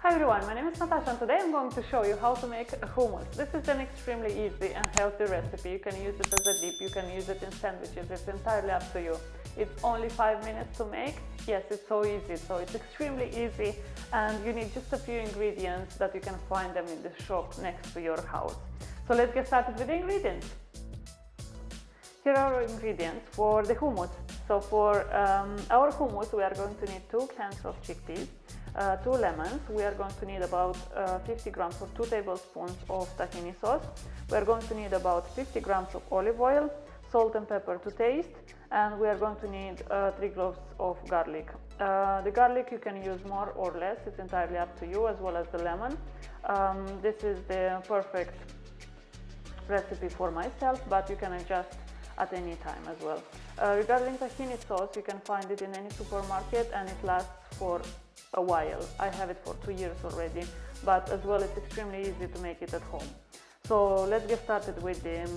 Hi everyone, my name is Natasha and today I'm going to show you how to make hummus. This is an extremely easy and healthy recipe. You can use it as a dip, you can use it in sandwiches, it's entirely up to you. It's only 5 minutes to make. Yes, it's so easy, so it's extremely easy and you need just a few ingredients that you can find them in the shop next to your house. So let's get started with the ingredients. Here are our ingredients for the hummus. So for our hummus we are going to need 2 cans of chickpeas, 2 lemons, we are going to need about 50 grams or 2 tablespoons of tahini sauce, we are going to need about 50 grams of olive oil, salt and pepper to taste, and we are going to need 3 cloves of garlic. The garlic you can use more or less, it's entirely up to you, as well as the lemon. This is the perfect recipe for myself, but you can adjust at any time as well. Regarding tahini sauce, you can find it in any supermarket and it lasts for a while. I have it for 2 years already, but as well it's extremely easy to make it at home. So let's get started with the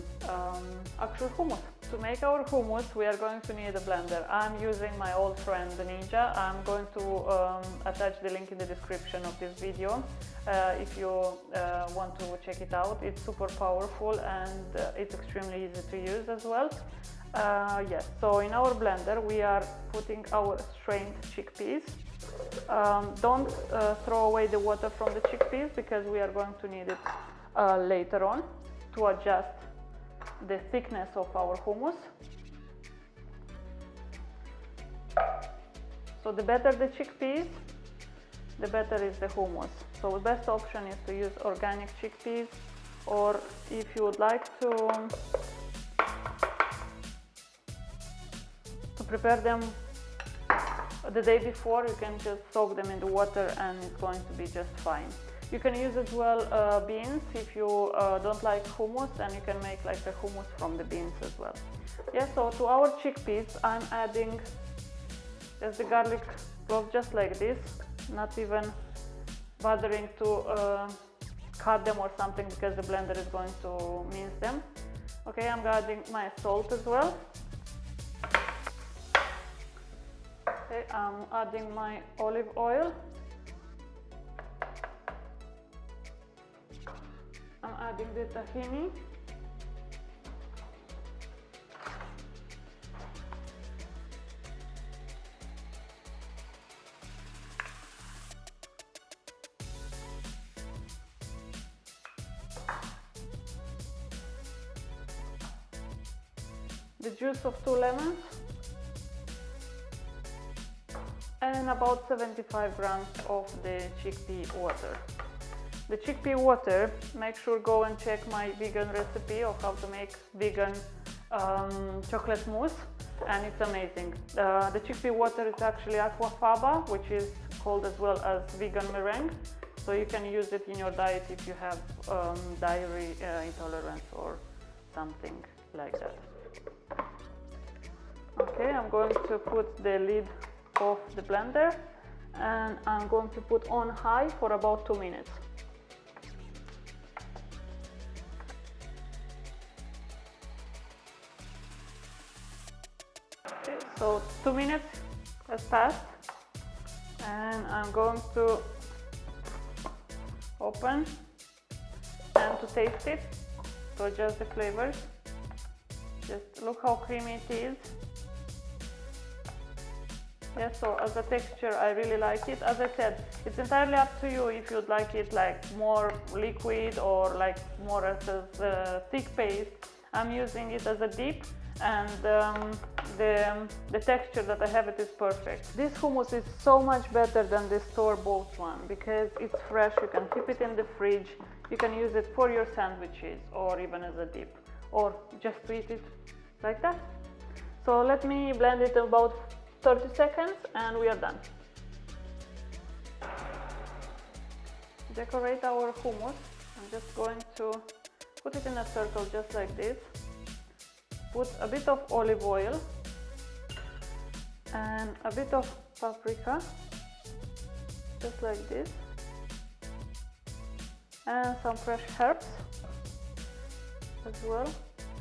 actual hummus. To make our hummus we are going to need a blender. I'm using my old friend the Ninja. I'm going to attach the link in the description of this video if you want to check it out. It's super powerful and it's extremely easy to use as well. Yes, so in our blender we are putting our strained chickpeas. Don't throw away the water from the chickpeas because we are going to need it later on to adjust the thickness of our hummus. So the better the chickpeas, the better is the hummus. So the best option is to use organic chickpeas, or if you would like to prepare them the day before, you can just soak them in the water and it's going to be just fine. You can use as well beans if you don't like hummus, and you can make like the hummus from the beans as well. Yeah, so to our chickpeas I'm adding just the garlic cloves just like this, not even bothering to cut them or something because the blender is going to mince them. Okay, I'm adding my salt as well. Okay, I'm adding my olive oil. I'm adding the tahini. The juice of 2 lemons. And about 75 grams of the chickpea water. The chickpea water, make sure go and check my vegan recipe of how to make vegan chocolate mousse, and it's amazing. The chickpea water is actually aquafaba, which is called as well as vegan meringue, so you can use it in your diet if you have dairy intolerance or something like that. Okay, I'm going to put the lid of the blender and I'm going to put on high for about 2 minutes. Okay, so 2 minutes has passed and I'm going to open and to taste it, to adjust the flavors. Just look how creamy it is. Yeah, so as a texture I really like it. As I said, it's entirely up to you if you'd like it like more liquid or like more as a thick paste. I'm using it as a dip, and the texture that I have it is perfect. This hummus is so much better than the store-bought one because it's fresh, you can keep it in the fridge, you can use it for your sandwiches or even as a dip, or just to eat it like that. So let me blend it about 30 seconds and we are done. Decorate our hummus. I'm just going to put it in a circle just like this. Put a bit of olive oil and a bit of paprika, just like this, and some fresh herbs as well,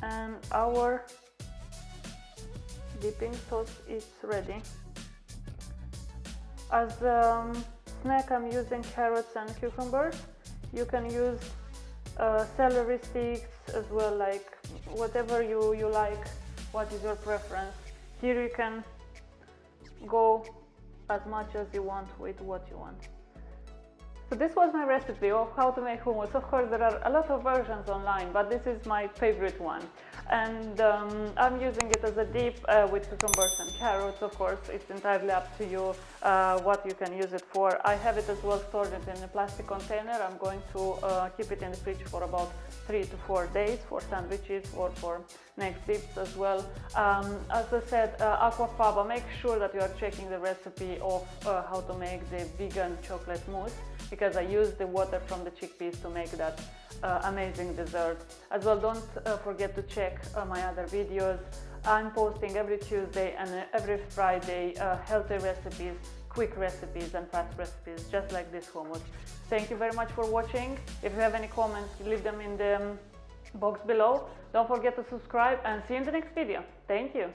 and our dipping sauce is ready. As snack I'm using carrots and cucumbers. You can use celery sticks as well, like whatever you like, what is your preference. Here you can go as much as you want with what you want. So this was my recipe of how to make hummus. Of course, there are a lot of versions online, but this is my favorite one. And I'm using it as a dip with cucumbers and carrots. Of course, it's entirely up to you what you can use it for. I have it as well stored in a plastic container. I'm going to keep it in the fridge for about 3 to 4 days for sandwiches or for next dips as well. As I said, aquafaba, make sure that you are checking the recipe of how to make the vegan chocolate mousse, because I use the water from the chickpeas to make that amazing dessert. As well, don't forget to check my other videos. I'm posting every Tuesday and every Friday healthy recipes, quick recipes and fast recipes, just like this hummus. Thank you very much for watching. If you have any comments, leave them in the box below. Don't forget to subscribe and see you in the next video. Thank you.